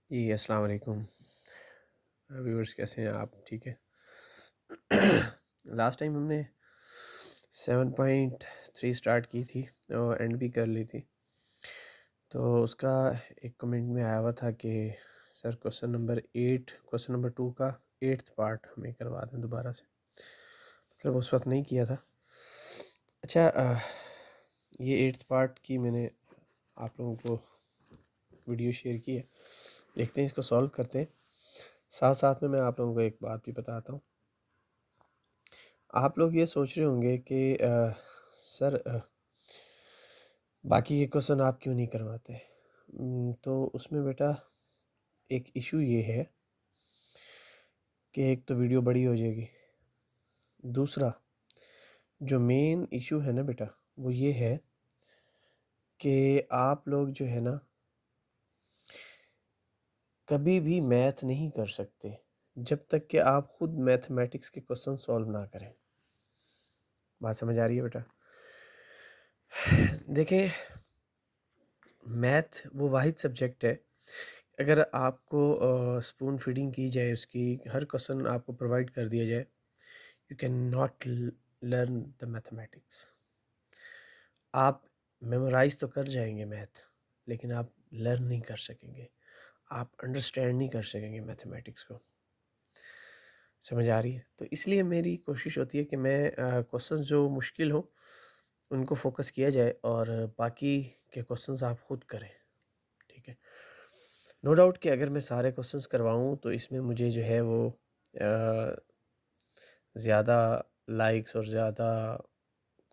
जी, अस्सलाम वालेकुम व्यूअर्स, कैसे हैं आप? ठीक है। लास्ट टाइम हमने 7.3 स्टार्ट की थी और एंड भी कर ली थी। तो उसका एक कमेंट में आया हुआ था कि सर क्वेश्चन नंबर 2 का 8th पार्ट हमें करवा दें दोबारा से। मतलब उस वक्त नहीं किया था। अच्छा, ये 8th पार्ट की मैंने आप लोगों को वीडियो शेयर की है। देखते हैं, इसको सॉल्व करते हैं। साथ साथ में मैं आप लोगों को एक बात भी बताता हूँ। आप लोग ये सोच रहे होंगे कि सर, बाकी के क्वेश्चन आप क्यों नहीं करवाते? तो उसमें बेटा एक इशू ये है कि एक तो वीडियो बड़ी हो जाएगी। दूसरा जो मेन इशू है ना बेटा, वो ये है कि आप लोग जो है ना, कभी भी मैथ नहीं कर सकते जब तक कि आप खुद मैथमेटिक्स के क्वेश्चन सॉल्व ना करें। बात समझ आ रही है बेटा? देखें, मैथ वो वाहिद सब्जेक्ट है, अगर आपको स्पून फीडिंग की जाए, उसकी हर क्वेश्चन आपको प्रोवाइड कर दिया जाए, you can not learn the mathematics. आप मेमोराइज तो कर जाएंगे मैथ, लेकिन आप लर्न नहीं कर सकेंगे, आप अंडरस्टैंड नहीं कर सकेंगे मैथमेटिक्स को। समझ आ रही है? तो इसलिए मेरी कोशिश होती है कि मैं क्वेश्चंस जो मुश्किल हो उनको फोकस किया जाए और बाकी के क्वेश्चंस आप खुद करें। ठीक है। नो डाउट कि अगर मैं सारे क्वेश्चंस करवाऊँ तो इसमें मुझे जो है वो ज़्यादा लाइक्स और ज़्यादा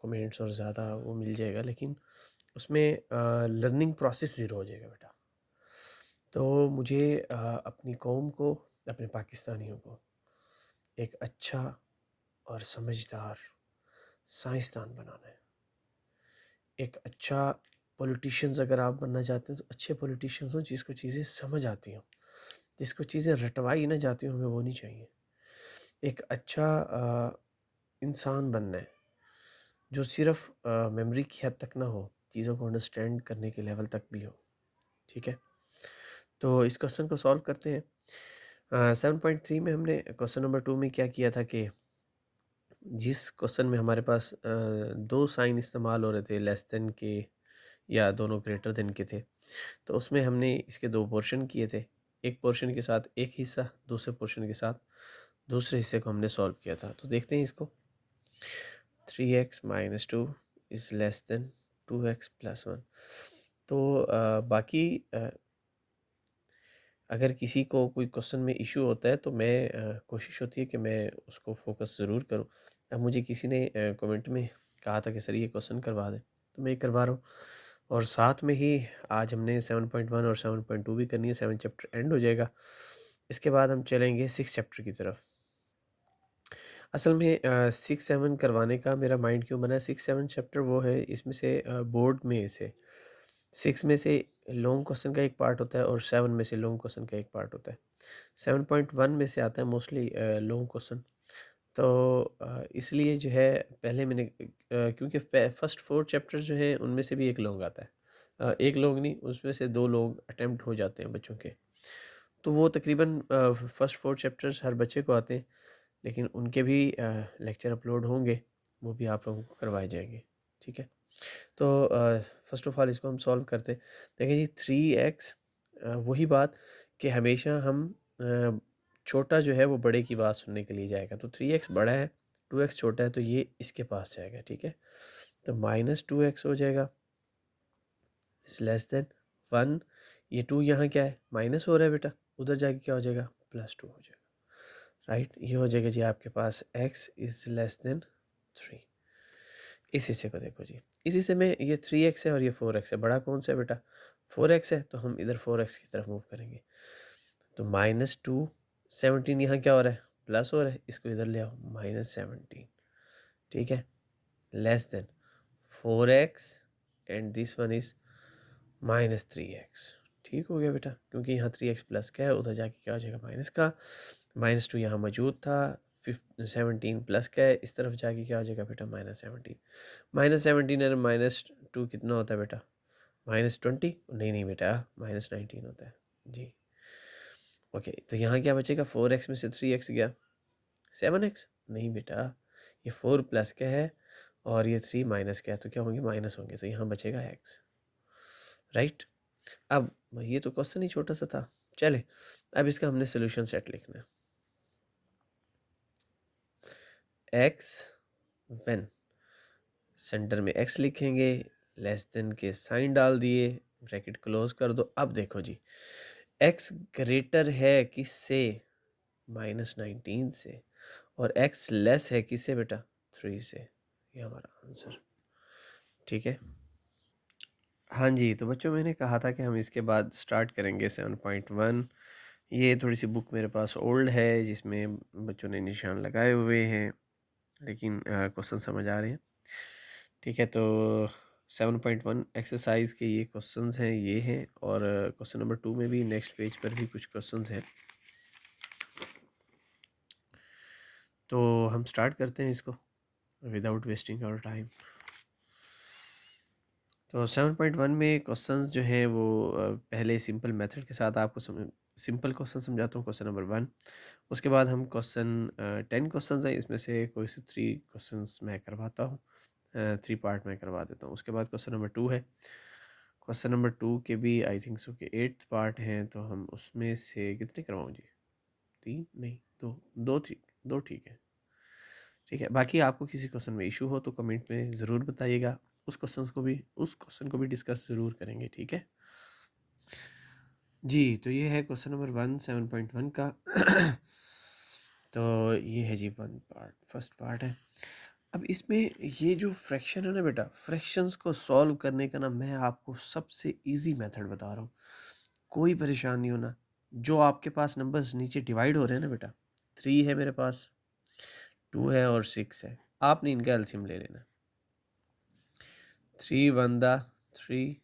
कमेंट्स और ज़्यादा वो मिल जाएगा, लेकिन उसमें लर्निंग प्रोसेस ज़ीरो हो जाएगा बेटा। तो मुझे अपनी कौम को, अपने पाकिस्तानियों को एक अच्छा और समझदार साइंसदान बनाना है। एक अच्छा पॉलिटिशियंस अगर आप बनना चाहते हैं तो अच्छे पॉलिटिशियंस हों, जिसको चीज़ें समझ आती हों, जिसको चीज़ें रटवाई ना जाती हों, हमें वो नहीं चाहिए। एक अच्छा इंसान बनना है जो सिर्फ मेमोरी की हद तक ना हो, चीज़ों को अंडरस्टैंड करने के लेवल तक भी हो। ठीक है। तो इस क्वेश्चन को सॉल्व करते हैं। 7.3 में हमने क्वेश्चन नंबर 2 में क्या किया था कि जिस क्वेश्चन में हमारे पास दो साइन इस्तेमाल हो रहे थे, लेस देन के या दोनों ग्रेटर देन के थे, तो उसमें हमने इसके दो पोर्शन किए थे। एक पोर्शन के साथ एक हिस्सा, दूसरे पोर्शन के साथ दूसरे हिस्से को हमने सॉल्व किया था। तो देखते हैं इसको। 3x minus 2 is less than 2x plus 1। तो बाकी अगर किसी को कोई क्वेश्चन में इशू होता है तो मैं कोशिश होती है कि मैं उसको फोकस ज़रूर करूं। अब मुझे किसी ने कमेंट में कहा था कि सर ये क्वेश्चन करवा दें, तो मैं करवा रहा हूँ। और साथ में ही आज हमने 7.1 और 7.2 भी करनी है। 7 चैप्टर एंड हो जाएगा, इसके बाद हम चलेंगे 6 चैप्टर की तरफ। असल में 6-7 करवाने का मेरा माइंड क्यों बना है? 6-7 चैप्टर वो है, इसमें से बोर्ड में से 6 में से लॉन्ग क्वेश्चन का एक पार्ट होता है और 7 में से लॉन्ग क्वेश्चन का एक पार्ट होता है। 7.1 में से आता है मोस्टली लॉन्ग क्वेश्चन। तो इसलिए जो है पहले मैंने क्योंकि फर्स्ट 4 चैप्टर जो हैं उनमें से भी एक लॉन्ग आता है। एक लॉन्ग नहीं, उसमें से 2 लॉन्ग अटेम्प्ट हो जाते हैं बच्चों के। तो वो तकरीबन फर्स्ट 4 चैप्टर्स हर बच्चे को आते हैं, लेकिन उनके भी लेक्चर अपलोड होंगे, वो भी आप लोगों को करवाए जाएंगे। ठीक है। तो फर्स्ट ऑफ ऑल इसको हम सॉल्व करते हैं। देखिए जी, 3x, वही बात कि हमेशा हम छोटा जो है वो बड़े की बात सुनने के लिए जाएगा। तो 3x बड़ा है, 2x छोटा है, तो ये इसके पास जाएगा। ठीक है। तो -2x हो जाएगा, इस लेस देन 1। ये 2 यहाँ क्या है, माइनस हो रहा है बेटा, उधर जाके क्या हो जाएगा, +2 हो जाएगा। राइट, ये हो जाएगा जी आपके पास x इज़ लेस देन 3। इस हिस्से को देखो जी, इस हिस्से में ये 3x है और ये 4x है। बड़ा कौन सा है बेटा, 4x है, तो हम इधर 4x की तरफ मूव करेंगे। तो -2, 17 यहाँ क्या हो रहा है, प्लस हो रहा है, इसको इधर ले आओ, -17। ठीक है। Less than 4x and this one is -3x। ठीक हो गया बेटा, क्योंकि यहाँ 3x प्लस का है, उधर जाके क्या हो जाएगा, माइनस का। -2 यहाँ मौजूद था, 17 प्लस का है, इस तरफ जाके क्या हो जाएगा बेटा, -17। -17 और -2 कितना होता है बेटा, -20? नहीं नहीं बेटा, -19 होता है जी। ओके, तो यहाँ क्या बचेगा, 4x में से 3x गया 7x, नहीं बेटा, ये 4 प्लस का है और ये 3 माइनस का है, तो क्या होंगे, माइनस होंगे, तो यहाँ बचेगा x, राइट। अब ये तो क्वेश्चन ही छोटा सा था, चले अब इसका हमने सोल्यूशन सेट लिखना है। x व्हेन, सेंटर में x लिखेंगे, लेस देन के साइन डाल दिए, ब्रैकेट क्लोज कर दो। अब देखो जी, x ग्रेटर है किससे, -19 से, और x लेस है किससे बेटा, 3 से। ये हमारा आंसर, ठीक है। हाँ जी, तो बच्चों मैंने कहा था कि हम इसके बाद स्टार्ट करेंगे 7.1। ये थोड़ी सी बुक मेरे पास ओल्ड है जिसमें बच्चों ने निशान लगाए हुए हैं, लेकिन क्वेश्चन समझ आ रहे हैं, ठीक है। तो 7.1 एक्सरसाइज के ये क्वेश्चंस हैं, ये हैं, और क्वेश्चन नंबर 2 में भी नेक्स्ट पेज पर भी कुछ क्वेश्चंस हैं। तो हम स्टार्ट करते हैं इसको विदाउट वेस्टिंग आवर टाइम। तो 7.1 में क्वेश्चंस जो हैं वो पहले सिंपल मेथड के साथ आपको सिंपल क्वेश्चन समझाता हूँ, क्वेश्चन नंबर 1। उसके बाद हम क्वेश्चन 10 क्वेश्चंस हैं, इसमें से कोई से 3 क्वेश्चंस मैं करवाता हूँ, 3 पार्ट में करवा देता हूँ। उसके बाद क्वेश्चन नंबर 2 है, क्वेश्चन नंबर 2 के भी आई थिंक सो कि 8 पार्ट हैं, तो हम उसमें से कितने करवाऊँ जी, 3 नहीं, 2, 2 ठीक, 2 ठीक है, ठीक है। बाकी आपको किसी क्वेश्चन में इशू हो तो कमेंट में ज़रूर बताइएगा, उस क्वेश्चन को भी डिस्कस ज़रूर करेंगे, ठीक है जी। तो ये है क्वेश्चन नंबर 1 7.1 का। तो ये है जी वन पार्ट, फर्स्ट पार्ट है। अब इसमें ये जो फ्रैक्शन है ना बेटा, फ्रैक्शंस को सॉल्व करने का ना मैं आपको सबसे इजी मेथड बता रहा हूँ, कोई परेशान नहीं होना। जो आपके पास नंबर्स नीचे डिवाइड हो रहे हैं ना बेटा, 3 है मेरे पास, 2 है और 6 है, आपने इनका एलसीएम ले लेना। 3 1 दा 3,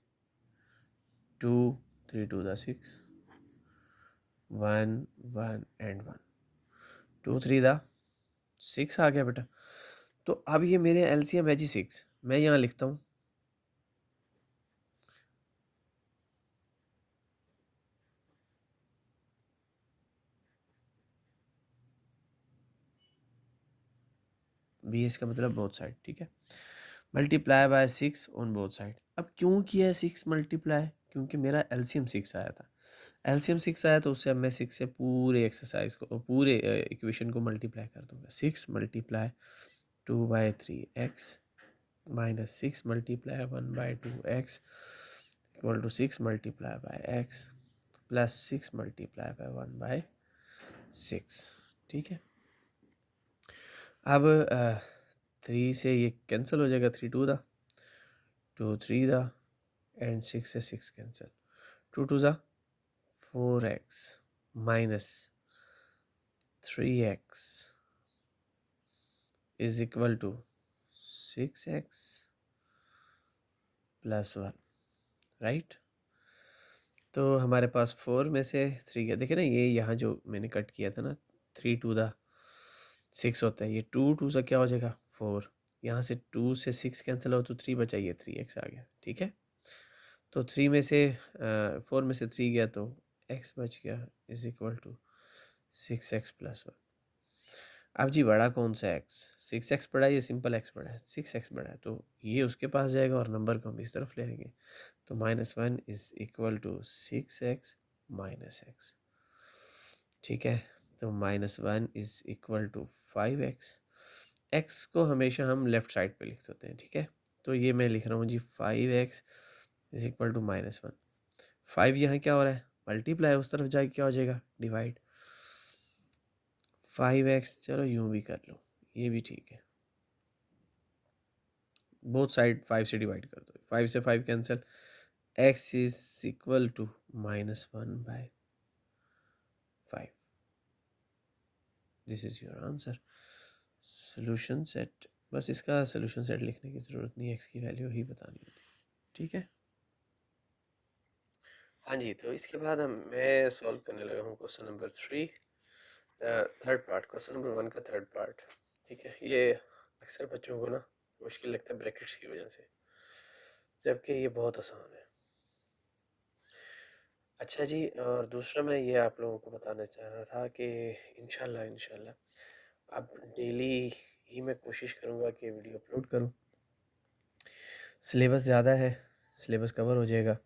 2 3 2 दा 6, 1 1 एंड 1, 2 3 दा 6 आ गया बेटा। तो अब ये मेरे एलसीएम है जी 6, मैं यहाँ लिखता हूँ 20 का मतलब बोथ साइड, ठीक है। Multiply by 6 on both side. अब क्यों किया है 6 मल्टीप्लाई, क्योंकि मेरा एलसीएम 6 आया था, एलसीएम 6 आया तो उससे अब मैं 6 से पूरे एक्सरसाइज को, पूरे इक्वेशन को मल्टीप्लाई कर दूंगा। 6 multiply 2/3x minus 6 multiply 1/2x equal to 6 multiply by x plus 6 multiply by 1/6, ठीक है। अब 3 से ये कैंसिल हो जाएगा, 3 2 दा 2 3 दा एंड 6 से 6 कैंसिल, 2 2 दा 4x minus 3x is equal to 6x plus 1, right. तो हमारे पास 4 में से 3 गया, देखिए ना, ये यहाँ जो मैंने कट किया था ना, 3 2 दा 6 होता है, ये 2 2 से क्या हो जाएगा 4, यहाँ से 2 से 6 कैंसिल हो तो 3 बचा, ये 3x आ गया, ठीक है। तो 3 में से 4 में से 3 गया तो x बच गया is equal to 6x plus 1। अब जी बड़ा कौन सा x, 6x बड़ा है या सिंपल x बड़ा है, 6x बड़ा है, तो ये उसके पास जाएगा और नंबर को हम इस तरफ ले लेंगे, तो -1 is equal to 6x minus x, ठीक है। तो -1 is equal to 5x, x को हमेशा हम लेफ्ट साइड पे लिख देते हैं, ठीक है। तो ये मैं लिख रहा हूँ जी 5x इज इक्वल टू -1। 5 यहाँ क्या हो रहा है, मल्टीप्लाई, उस तरफ जाके क्या हो जाएगा, डिवाइड। 5x चलो यूं भी कर लो, ये भी ठीक है, बोथ साइड 5 से डिवाइड कर दो, 5 से 5 cancel, x is equal to -1/5, this is your answer. Solution set, बस इसका सोल्यूशन सेट लिखने की ज़रूरत नहीं है, x की वैल्यू ही बतानी होती है, ठीक है। हाँ जी, तो इसके बाद मैं सॉल्व करने लगा हूँ question number 3, third part, question number 1 का थर्ड पार्ट, ठीक है। ये अक्सर बच्चों को ना मुश्किल लगता है ब्रैकेट्स की वजह से, जबकि ये बहुत आसान है। अच्छा जी, और दूसरा मैं ये आप लोगों को बताना चाह रहा था कि इंशाल्लाह इंशाल्लाह अब डेली ही मैं कोशिश करूँगा कि वीडियो अपलोड करूँ। सिलेबस ज़्यादा है, सिलेबस कवर हो जाएगा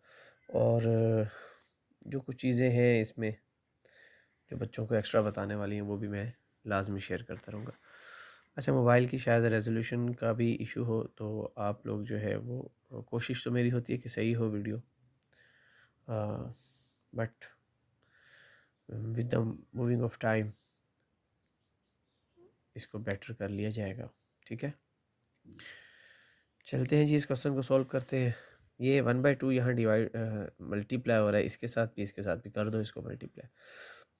और जो कुछ चीज़ें हैं इसमें जो बच्चों को एक्स्ट्रा बताने वाली हैं वो भी मैं लाजमी शेयर करता रहूँगा। अच्छा, मोबाइल की शायद रेजोल्यूशन का भी इशू हो तो आप लोग जो है वो, कोशिश तो मेरी होती है कि सही हो video, but with the moving of time इसको बेटर कर लिया जाएगा। ठीक है, चलते हैं जी, इस क्वेश्चन को सॉल्व करते हैं। ये 1/2 यहाँ डिवाइड मल्टीप्लाई हो रहा है, इसके साथ भी कर दो इसको मल्टीप्लाई,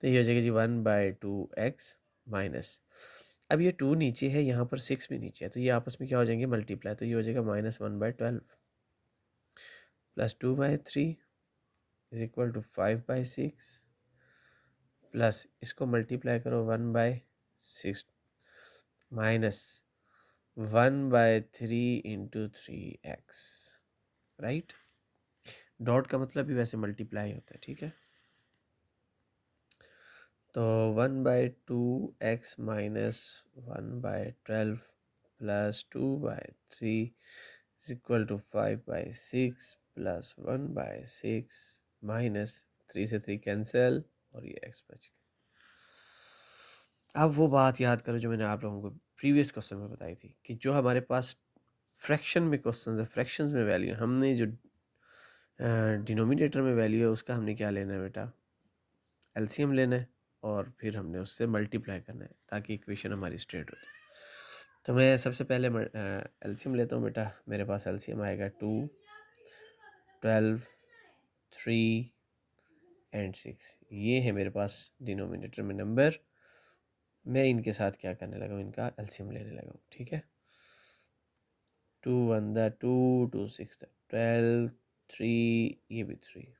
तो ये हो जाएगा जी 1/2x माइनस, अब ये 2 नीचे है, यहाँ पर 6 भी नीचे है, तो ये आपस में क्या हो जाएंगे मल्टीप्लाई, तो ये हो जाएगा -1/12 plus 2/3 is equal to 5/6 plus इसको मल्टीप्लाई करो 1/6 minus 1/3 into 3x, right. Dot का मतलब भी वैसे मल्टीप्लाई होता है, ठीक है। तो 1/2x minus 1/12 plus 2/3 is equal to 5/6 plus 1/6 minus 3 से 3 कैंसिल और ये x बच गया। अब वो बात याद करो जो मैंने आप लोगों को प्रीवियस क्वेश्चन में बताई थी कि जो हमारे पास फ्रैक्शन में क्वेश्चन है, फ्रैक्शंस में वैल्यू, हमने जो डिनोमिनेटर में वैल्यू है उसका हमने क्या लेना है बेटा, एलसीएम लेना है और फिर हमने उससे मल्टीप्लाई करना है ताकि इक्वेशन हमारी स्ट्रेट हो जाए। तो मैं सबसे पहले एलसीएम लेता हूँ बेटा, मेरे पास एलसीएम आएगा 2, 12, 3 एंड 6, ये है मेरे पास डिनोमिनेटर में नंबर। मैं इनके साथ क्या करने लगा हूँ, इनका एलसीएम लेने लगा हूँ, ठीक है। 2 1 दा 2, 2 6 दा 12, 3 ये भी 3,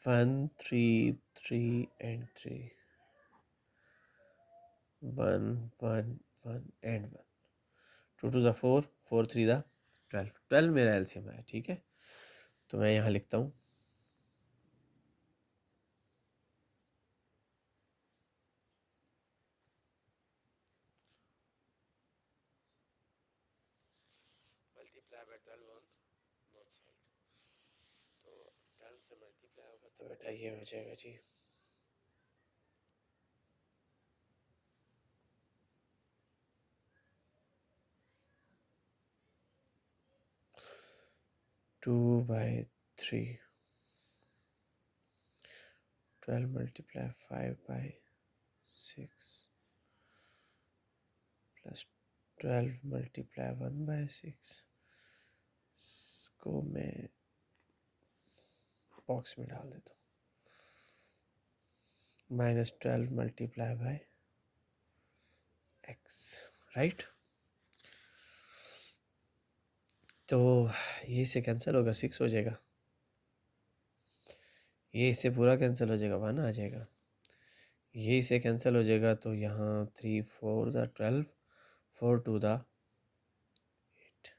1 3 3 एंड 3, 1 1 1 एंड 1, 2 2 ज़ा 4, 4 3 ज़ा 12, 12 मेरा एलसीएम है, ठीक है। तो मैं यहाँ लिखता हूँ multiply by 12 on both side, तो 12 से मल्टीप्लाई होगा तो बेटा ये हो जाएगा जी 2/3, 12 मल्टीप्लाई 5/6 प्लस 12 मल्टीप्लाई 1/6, इसको मैं बॉक्स में डाल देता हूँ, -12 मल्टीप्लाई बाय x, राइट। तो ये इससे कैंसिल होगा, 6 हो जाएगा, ये इससे पूरा कैंसिल हो जाएगा, 1 आ जाएगा, ये इससे कैंसिल हो जाएगा, तो यहाँ 3 4 दा 12, 4 2 दा 8,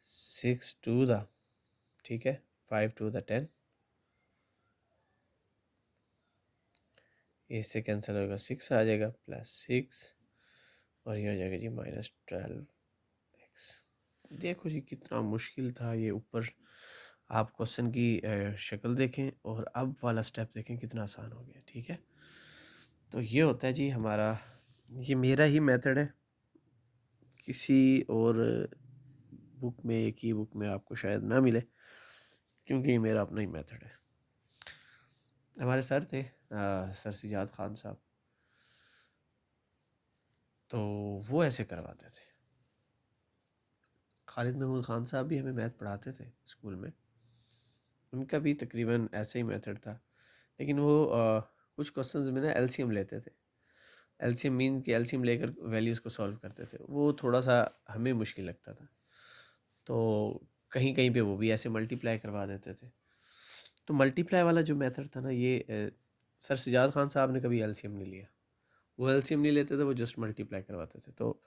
6 2 दा, ठीक है, 5 2 दा 10, इससे कैंसिल होगा, 6 आ जाएगा प्लस 6 और ये हो जाएगा जी -12x। देखो जी कितना मुश्किल था ये, ऊपर आप क्वेश्चन की शक्ल देखें और अब वाला स्टेप देखें कितना आसान हो गया, ठीक है। तो ये होता है जी हमारा, ये मेरा ही मेथड है, किसी और बुक में, एक ही बुक में आपको शायद ना मिले, क्योंकि ये मेरा अपना ही मेथड है। हमारे सर थे सर सिजाद खान साहब, तो वो ऐसे करवाते थे। खालिद महमूद खान साहब भी हमें मैथ पढ़ाते थे स्कूल में, उनका भी तकरीबन ऐसे ही मेथड था, लेकिन वो कुछ क्वेश्चंस में ना एलसीएम लेते थे, एलसीएम मीन कि एलसीएम लेकर वैल्यूज़ को सॉल्व करते थे, वो थोड़ा सा हमें मुश्किल लगता था, तो कहीं कहीं पे वो भी ऐसे मल्टीप्लाई करवा देते थे। तो मल्टीप्लाई वाला जो मेथड था ना, ये सर सिजाद खान साहब ने कभी एलसीएम नहीं लिया, वो एलसीएम नहीं लेते थे, वो जस्ट मल्टीप्लाई करवाते थे। तो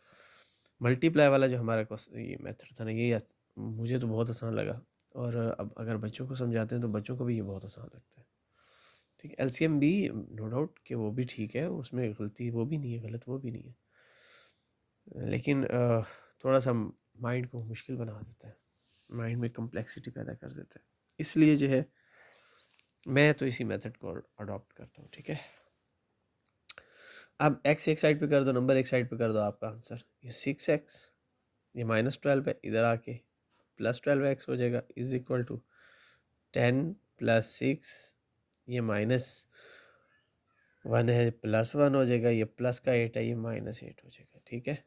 मल्टीप्लाई वाला जो हमारा ये मेथड था ना, ये मुझे तो बहुत आसान लगा, और अब अगर बच्चों को समझाते हैं तो बच्चों को भी ये बहुत आसान लगता है। ठीक है, एलसीएम भी नो डाउट कि वो भी ठीक है, उसमें गलती वो भी नहीं है, गलत वो भी नहीं है, लेकिन थोड़ा सा माइंड को मुश्किल बना देता है, माइंड में कम्प्लेक्सिटी पैदा कर देता है। इसलिए जो है मैं तो इसी मेथड को अडॉप्ट करता हूँ। ठीक है, अब x एक साइड पे कर दो, नंबर एक साइड पे कर दो, आपका आंसर ये 6x, ये -12 है, इधर आके +12x हो जाएगा, इज इक्वल टू 10 + 6, ये -1 है, +1 हो जाएगा, ये प्लस का 8 है, ये -8 हो जाएगा। ठीक है,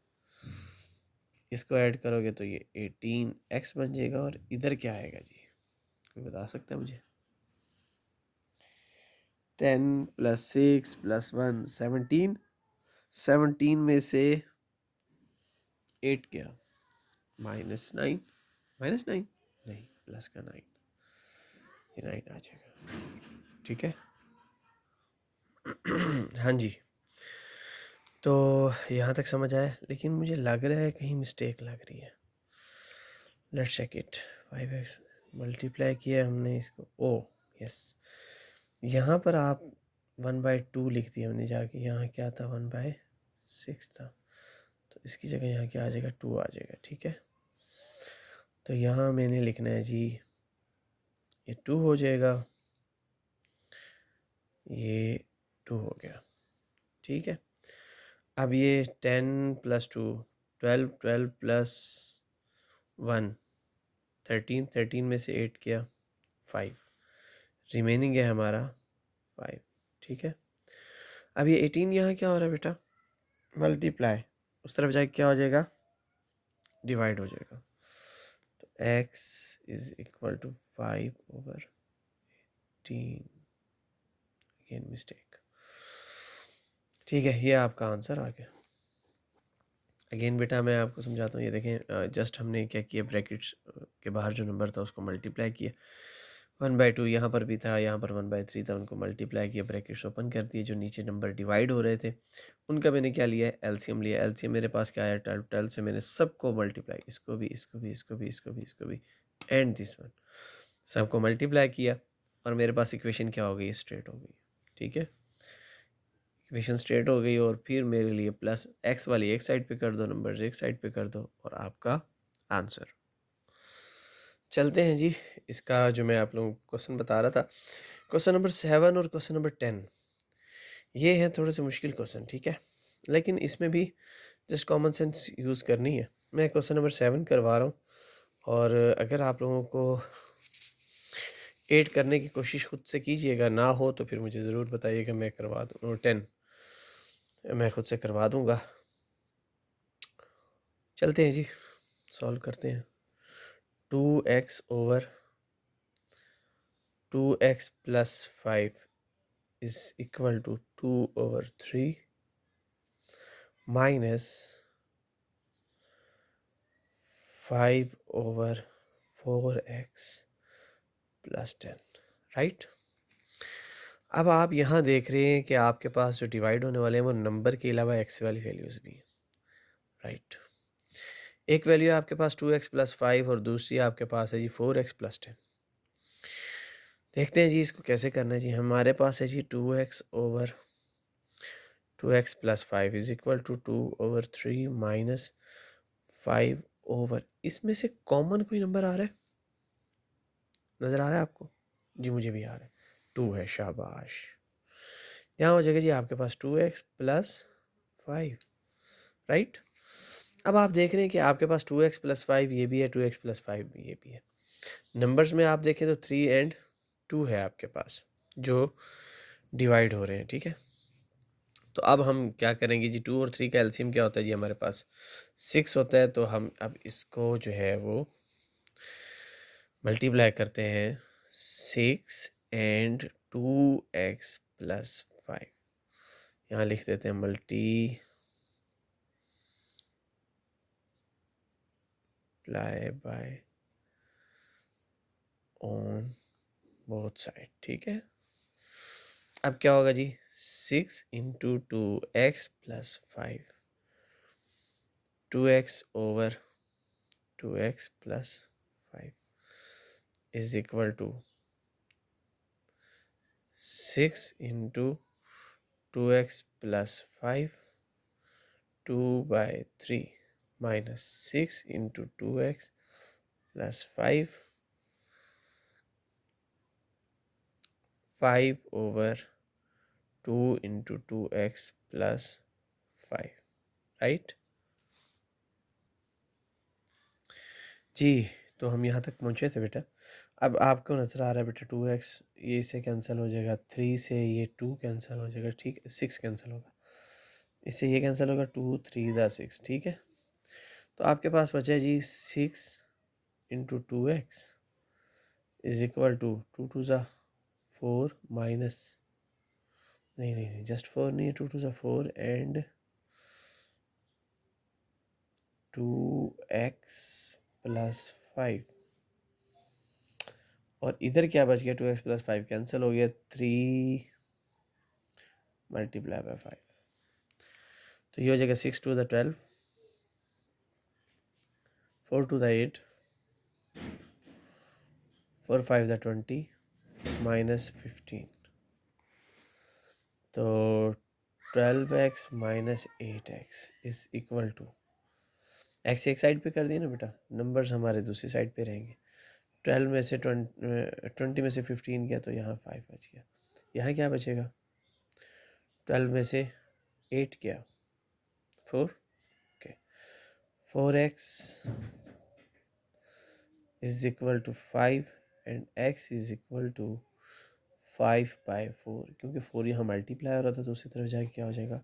इसको ऐड करोगे तो ये 18x बन जाएगा। और इधर क्या आएगा जी, कोई बता सकता है मुझे? 10 + 6 + 1 17, 17 में से 8 गया, -9, -9 नहीं, प्लस का 9, ये 9 आ जाएगा। ठीक है हाँ जी, तो यहाँ तक समझ आया, लेकिन मुझे लग रहा है कहीं मिस्टेक लग रही है। Let's check it. 5x multiply किया हमने इसको, ओ यस, यहाँ पर आप 1/2 लिख दिया हमने जाके, यहाँ क्या था 1/6 था, तो इसकी जगह यहाँ क्या आ जाएगा 2 आ जाएगा। ठीक है, तो यहाँ मैंने लिखना है जी, ये 2 हो जाएगा, ये 2 हो गया। ठीक है, अब ये 10 + 2 12, 12 + 1 13, 13 में से 8 किया 5, रिमेनिंग है हमारा 5। ठीक है, अब ये 18 यहाँ क्या हो रहा है बेटा, मल्टीप्लाई, उस तरफ जाके क्या हो जाएगा, डिवाइड हो जाएगा। तो x is equal to 5/18, again mistake. ठीक है, ये आपका आंसर आ गया। अगेन बेटा मैं आपको समझाता हूँ, ये देखें, जस्ट हमने क्या किया, ब्रैकेट्स के बाहर जो नंबर था उसको मल्टीप्लाई किया, 1/2 यहाँ पर भी था, यहाँ पर 1/3 था, उनको मल्टीप्लाई किया, ब्रैकेट्स ओपन कर दिए। जो नीचे नंबर डिवाइड हो रहे थे उनका मैंने क्या लिया है, एलसीएम लिया। एलसीएम मेरे पास क्या आया, 12, 12 से मैंने सबको मल्टीप्लाई, इसको भी, इसको भी, इसको भी, इसको भी, इसको भी, एंड दिस वन, सबको मल्टीप्लाई किया, और मेरे पास इक्वेशन क्या हो गई, स्ट्रेट हो गई। ठीक है, इक्वेशन स्ट्रेट हो गई, और फिर मेरे लिए प्लस एक्स वाली एक साइड पे कर दो, नंबर्स एक साइड पे कर दो, और आपका आंसर। चलते हैं जी, इसका जो मैं आप लोगों को क्वेश्चन बता रहा था, क्वेश्चन नंबर 7 और क्वेश्चन नंबर 10, ये है थोड़े से मुश्किल क्वेश्चन। ठीक है, लेकिन इसमें भी जस्ट कॉमन सेंस यूज़ करनी है। मैं क्वेश्चन नंबर 7 करवा रहा हूँ, और अगर आप लोगों को 8 करने की कोशिश खुद से कीजिएगा, ना हो तो फिर मुझे ज़रूर बताइएगा, मैं करवा दूँ, और 10 मैं खुद से करवा दूँगा। चलते हैं जी, सॉल्व करते हैं। 2x + 5 is equal to 2/3 minus 5/4x + 10, right. अब आप यहाँ देख रहे हैं कि आपके पास जो डिवाइड होने वाले हैं वो नंबर के अलावा एक्स वाली वैल्यूज़ भी हैं, राइट। एक वैल्यू आपके पास 2x + 5 और दूसरी आपके पास है जी 4x + 10। देखते हैं जी इसको कैसे करना है जी। हमारे पास है जी 2x + 5 is equal to 2/3 minus 5 over, इसमें से कॉमन कोई नंबर आ रहा है, नज़र आ रहा है आपको? जी मुझे भी आ रहा है, 2 है, शाबाश। यहाँ हो जाएगा जी आपके पास 2x + 5, राइट। अब आप देख रहे हैं कि आपके पास 2x + 5 ये भी है, 2x + 5 ये भी है। नंबर्स में आप देखें तो 3 एंड 2 है आपके पास जो डिवाइड हो रहे हैं। ठीक है, तो अब हम क्या करेंगे जी, 2 और 3 का एलसीएम क्या होता है जी, हमारे पास 6 होता है। तो हम अब इसको जो है वो मल्टीप्लाई करते हैं, 6 एंड 2x + 5, यहाँ लिख देते हैं multiply by on both side. ठीक है, अब क्या होगा जी, 6 × 2x + 5, 2x/2x + 5, is equal to 6 into 2x plus 5 2/3 minus 6 into 2x plus 5 over 2 into 2x plus 5, right जी। तो हम यहाँ तक पहुँचे थे बेटा। अब आपको नज़र आ रहा है बेटा 2x ये से कैंसिल हो जाएगा, 3 से ये 2 कैंसिल हो जाएगा, ठीक है, 6 कैंसिल होगा, इससे ये कैंसिल होगा, 2 3 दा 6, ठीक है। तो आपके पास बचा है जी 6 into 2x is equal to 2 2 ज़ा 4 माइनस नहीं जस्ट 4 नहीं है, 2 2 ज़ा 4 एंड 2x प्लस 5 और इधर क्या बच गया, 2x प्लस 5 कैंसिल हो गया, 3 मल्टीप्लाई बाय 5, तो ये हो जाएगा 6 2 द 12 4 2 द 8 4 5 द 20 माइनस 15, तो 12x minus 8x is equal to x एक साइड पे कर दिए ना बेटा, नंबर्स हमारे दूसरी साइड पे रहेंगे। 12 में से 20 में से 15 गया तो यहाँ 5 बच गया, यहाँ क्या बचेगा, 12 में से 8 गया 4, okay, 4x is equal to 5 and x is equal to 5/4, क्योंकि 4 यहाँ मल्टीप्लाई हो रहा था तो उसी तरफ जाके क्या हो जाएगा,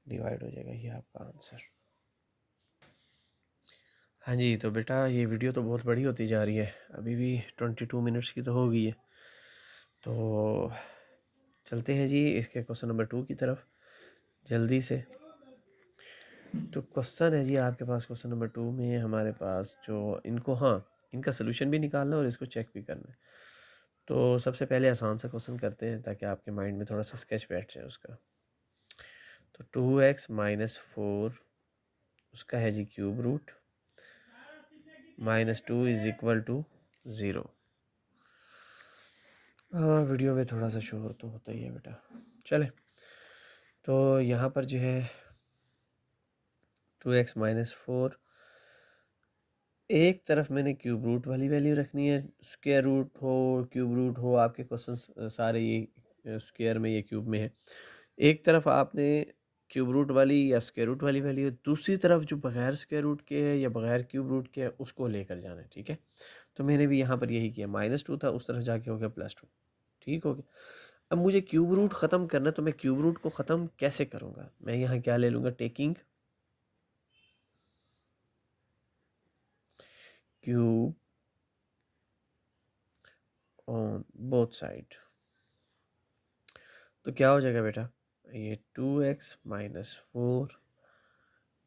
डिवाइड हो जाएगा, ये आपका आंसर। हाँ जी, तो बेटा ये वीडियो तो बहुत बड़ी होती जा रही है, अभी भी 22 मिनट्स की तो हो गई है, तो चलते हैं जी इसके क्वेश्चन नंबर 2 की तरफ जल्दी से। तो क्वेश्चन है जी आपके पास, क्वेश्चन नंबर 2 में हमारे पास जो इनको, हाँ इनका सोल्यूशन भी निकालना है और इसको चेक भी करना है। तो सबसे पहले आसान सा क्वेश्चन करते हैं ताकि आपके माइंड में थोड़ा सा स्केच बैठ जाए उसका। तो 2x माइनस 4 उसका है जी cube root minus 2 is equal to 0। हाँ वीडियो में थोड़ा सा शोर तो होता ही है बेटा, चले। तो यहाँ पर जो है 2x माइनस 4 एक तरफ मैंने क्यूब रूट वाली वैल्यू रखनी है, स्क्वायर रूट हो क्यूब रूट हो, आपके क्वेश्चन सारे ये स्क्वायर में ये क्यूब में है। एक तरफ आपने क्यूब रूट वाली या स्क्वायर रूट वाली वैल्यू, दूसरी तरफ जो बगैर स्क्वायर रूट के है या बगैर क्यूब रूट के है उसको लेकर जाना है, ठीक है। तो मैंने भी यहाँ पर यही किया, -2 था उस तरफ जाके हो गया +2, ठीक हो गया। अब मुझे क्यूब रूट ख़त्म करना है तो मैं क्यूब रूट को ख़त्म कैसे करूँगा, मैं यहाँ क्या ले लूँगा, taking cube on both side. तो क्या हो जाएगा बेटा, ये 2x माइनस 4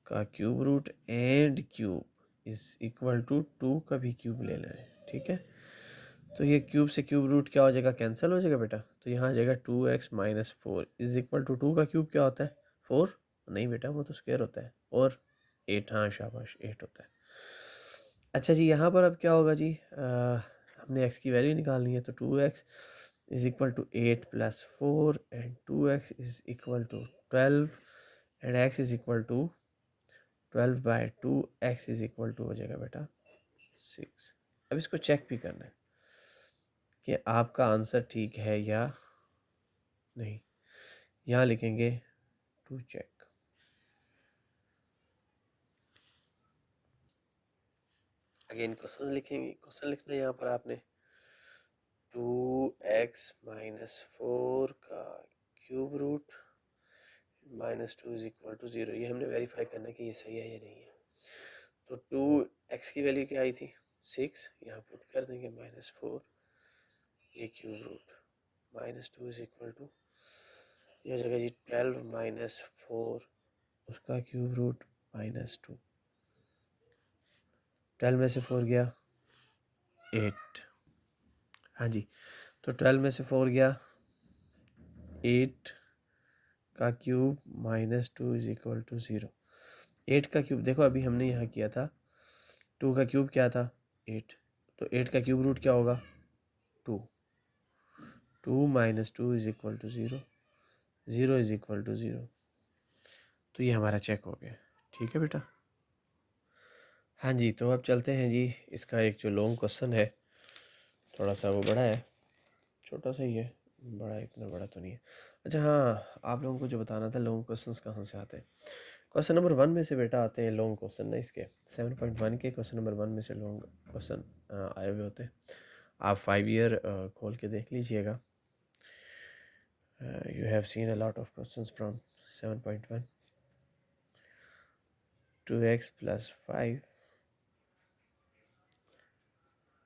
का cube root and cube is equal to 2 का भी क्यूब लेना है, ठीक है। तो ये क्यूब से क्यूब रूट क्या हो जाएगा, कैंसिल हो जाएगा बेटा, तो यहाँ आ जाएगा 2x minus 4 is equal to 2 का क्यूब क्या होता है 4, नहीं बेटा वो तो स्क्वायर होता है, और 8, हाँ शाबाश 8 होता है। अच्छा जी यहाँ पर अब क्या होगा जी, हमने x की वैल्यू निकालनी है, तो 2x is equal to 8 plus 4 and 2x is equal to 12 and x is equal to 12/2, x is equal to हो जाएगा बेटा 6। अब इसको चेक भी करना है कि आपका आंसर ठीक है या नहीं, यहाँ लिखेंगे टू चेक। अगेन क्वेश्चन लिखेंगे, क्वेश्चन लिखना है यहाँ पर आपने 2x माइनस 4 का cube root -2 is equal to 0, ये हमने वेरीफाई करना है कि ये सही है या नहीं है। तो 2x की वैल्यू क्या आई थी 6, यहाँ पुट कर देंगे -4 ये cube root -2 is equal to, ये हो जाएगा जी 12 माइनस 4 उसका क्यूब रूट -2, 12 में से 4 गया 8, हाँ जी, तो 12 में से 4 गया 8 का क्यूब -2 इज इक्वल टू 0। 8 का क्यूब देखो अभी हमने यहाँ किया था, 2 का क्यूब क्या था 8, तो 8 का क्यूब रूट क्या होगा? 2। 2 minus 2 is equal to 0, 0 is equal to 0। तो ये हमारा चेक हो गया। ठीक है बेटा। हाँ जी, तो अब चलते हैं जी। इसका एक जो लॉन्ग क्वेश्चन है, थोड़ा सा वो बड़ा है, छोटा सा ही है, बड़ा इतना बड़ा तो नहीं है। अच्छा हाँ, आप लोगों को जो बताना था लॉन्ग क्वेश्चंस कहाँ से आते हैं। क्वेश्चन नंबर 1 में से बेटा आते हैं लॉन्ग क्वेश्चन ना। इसके 7.1 के क्वेश्चन नंबर 1 में से लॉन्ग क्वेश्चन आए हुए होते हैं। आप 5 ईयर खोल के देख लीजिएगा। You have seen a lot of questions from 7.1। 2x plus 5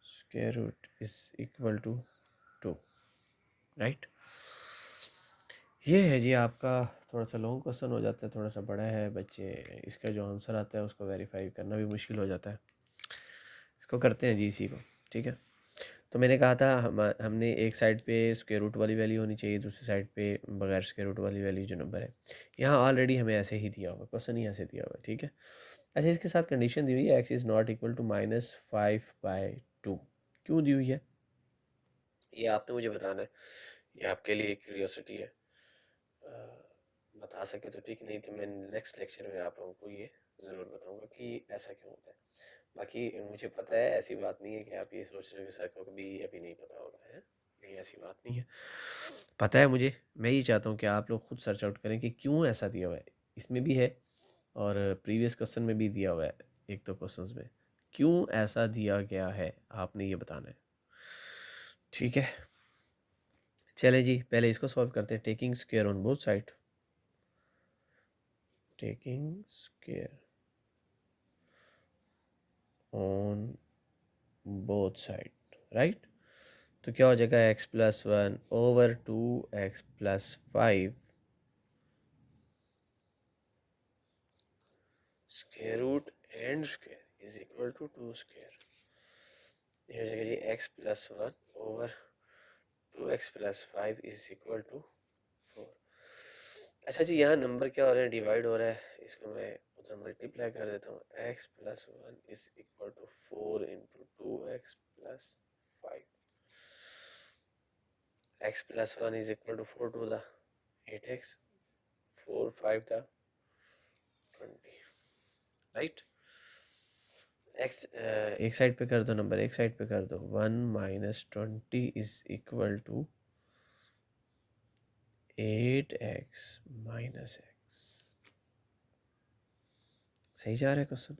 square root is equal to 2, right. ये है जी आपका। थोड़ा सा लॉन्ग क्वेश्चन हो जाता है, थोड़ा सा बड़ा है बच्चे, इसका जो आंसर आता है उसको वेरीफाई करना भी मुश्किल हो जाता है। इसको करते हैं जी इसी को। ठीक है। तो मैंने कहा था हमने एक साइड पे स्क्वायर रूट वाली वैल्यू होनी चाहिए, दूसरी साइड पे बगैर स्क्वायर रूट वाली वैल्यू जो नंबर है। यहाँ ऑलरेडी हमें ऐसे ही दिया हुआ, क्वेश्चन ही ऐसे दिया हुआ है। ठीक है। अच्छा, इसके साथ कंडीशन दी हुई है X is not equal to -5/2। क्यों दी हुई है ये आपने मुझे बताना है। ये आपके लिए एक क्यूरियोसिटी है। अ, बता सके तो ठीक, नहीं तो मैं नेक्स्ट लेक्चर में आप लोगों को ये ज़रूर बताऊंगा कि ऐसा क्यों होता है। बाकी मुझे पता है, ऐसी बात नहीं है कि आप ये सोच रहे हो कि सर को कभी अभी नहीं पता होगा, है नहीं, ऐसी बात नहीं है, पता है मुझे। मैं ये चाहता हूँ कि आप लोग खुद सर्च आउट करें कि क्यों ऐसा दिया हुआ है। इसमें भी है और प्रीवियस क्वेश्चन में भी दिया हुआ है, एक दो क्वेश्चंस में। क्यों ऐसा दिया गया है आपने ये बताना है। ठीक है। चले जी, पहले इसको सॉल्व करते हैं। Taking square on both side, taking square on both side, right. तो क्या हो जाएगा, x+1/2x+5 square root and square is equal to 2 square. ये हो जाएगा जी x+1/2x+5 इज इक्वल टू 4। अच्छा जी, यहाँ नंबर क्या हो रहे हैं, डिवाइड हो रहा है, इसको मैं उधर मल्टीप्लाई कर देता हूँ। x+1 is equal to 4 into 2x+5। x+1 is equal to 4 two the 8x, 4 5 the 20, right. X एक साइड पे कर दो, नंबर एक साइड पे कर दो। 1 minus 20 is equal to 8x minus x। सही जा रहा है क्वेश्चन?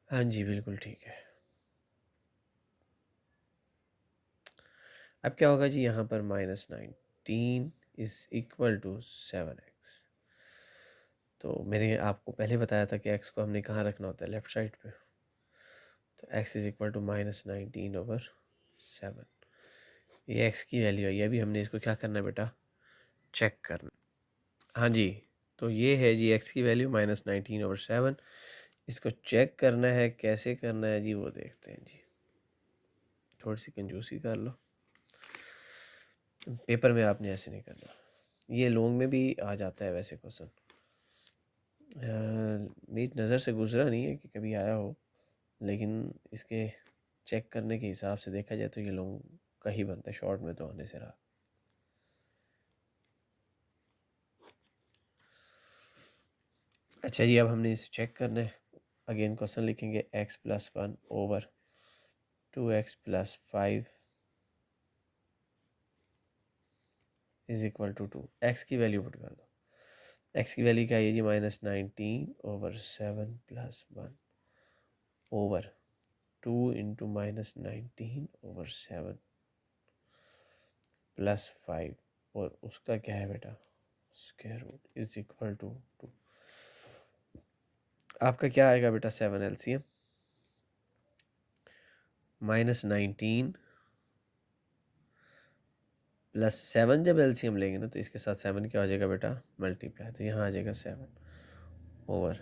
हाँ जी, बिल्कुल ठीक है। अब क्या होगा जी, यहाँ पर -19 इज इक्वल टू 7x। तो मैंने आपको पहले बताया था कि x को हमने कहाँ रखना होता है, लेफ्ट साइड पे। तो x इज इक्वल टू -19/7। ये x की वैल्यू है, ये भी हमने इसको क्या करना है बेटा, चेक करना। हाँ जी, तो ये है जी x की वैल्यू -19/7। इसको चेक करना है, कैसे करना है जी वो देखते हैं जी। थोड़ी सी कंजूसी कर लो, पेपर में आपने ऐसे नहीं करना। ये लॉन्ग में भी आ जाता है वैसे क्वेश्चन, मेरी नज़र से गुजरा नहीं है कि कभी आया हो, लेकिन इसके चेक करने के हिसाब से देखा जाए तो ये लॉन्ग का ही बनता है, शॉर्ट में तो होने से रहा। अच्छा जी, अब हमने इसे चेक करना है। अगेन क्वेश्चन लिखेंगे x+1/2x+5 is equal to 2। X की वैल्यू पुट कर दो। एक्स की वैल्यू क्या है जी, -19/7 + 1 ओवर 2 इंटू -19/7 + 5, और उसका क्या है बेटा, square root is equal to 2। आपका क्या आएगा बेटा, 7 LCM, -19 + 7 जब LCM लेंगे ना तो इसके साथ 7 क्या हो जाएगा बेटा, मल्टीप्लाई, तो यहाँ आ जाएगा 7 ओवर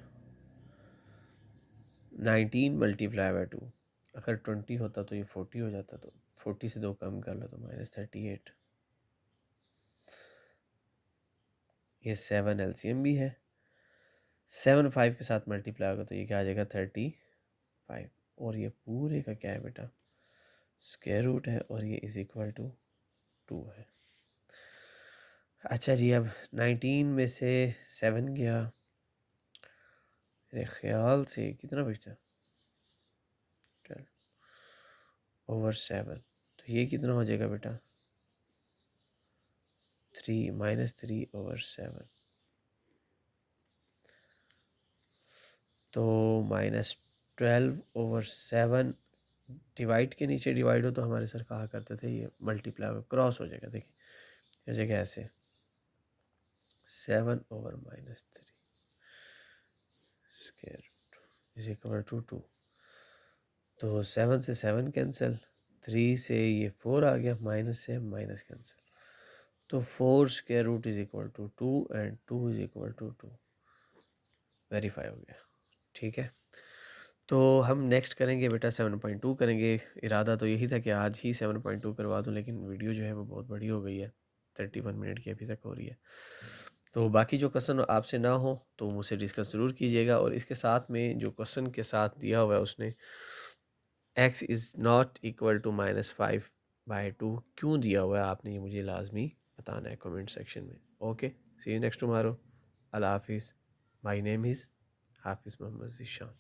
19 × 2। अगर 20 होता तो ये 40 हो जाता, तो 40 से 2 कम कर लो तो -38। ये 7 LCM भी है, 7 5 के साथ मल्टीप्लाई होगा तो ये क्या आ जाएगा 35। और ये पूरे का क्या है बेटा, स्क्वायर रूट है, और ये इज़ इक्वल टू 2 है। अच्छा जी, अब 19 में से 7 गया, मेरे ख्याल से कितना बचता, 12/7, तो ये कितना हो जाएगा बेटा, 3 -3/7, तो -12/7 डिवाइड के नीचे डिवाइड हो तो हमारे सर कहा करते थे ये मल्टीप्लाई क्रॉस हो जाएगा। देखिए हो जाएगा ऐसे, 7/-3 स्क्वायर इज इक्वल टू 2। तो 7 से 7 कैंसिल, 3 से ये 4 आ गया, माइनस से माइनस कैंसिल, तो 4 square root is equal to 2 and 2 is equal to 2। Verify हो गया, ठीक है। तो हम नेक्स्ट करेंगे बेटा 7.2 करेंगे। इरादा तो यही था कि आज ही 7.2 करवा दूं, लेकिन वीडियो जो है वो बहुत बड़ी हो गई है, 31 मिनट की अभी तक हो रही है। तो बाकी जो क्वेश्चन आपसे ना हो तो मुझसे डिस्कस ज़रूर कीजिएगा, और इसके साथ में जो क्वेश्चन के साथ दिया हुआ है उसने x is not equal to -5/2 क्यों दिया हुआ है, आपने ये मुझे लाजमी बताना है कमेंट सेक्शन में। Okay, see you next tomorrow. अल्लाह हाफिज़। माय नेम इज़ हाफिज़ मोहम्मद ज़ीशान।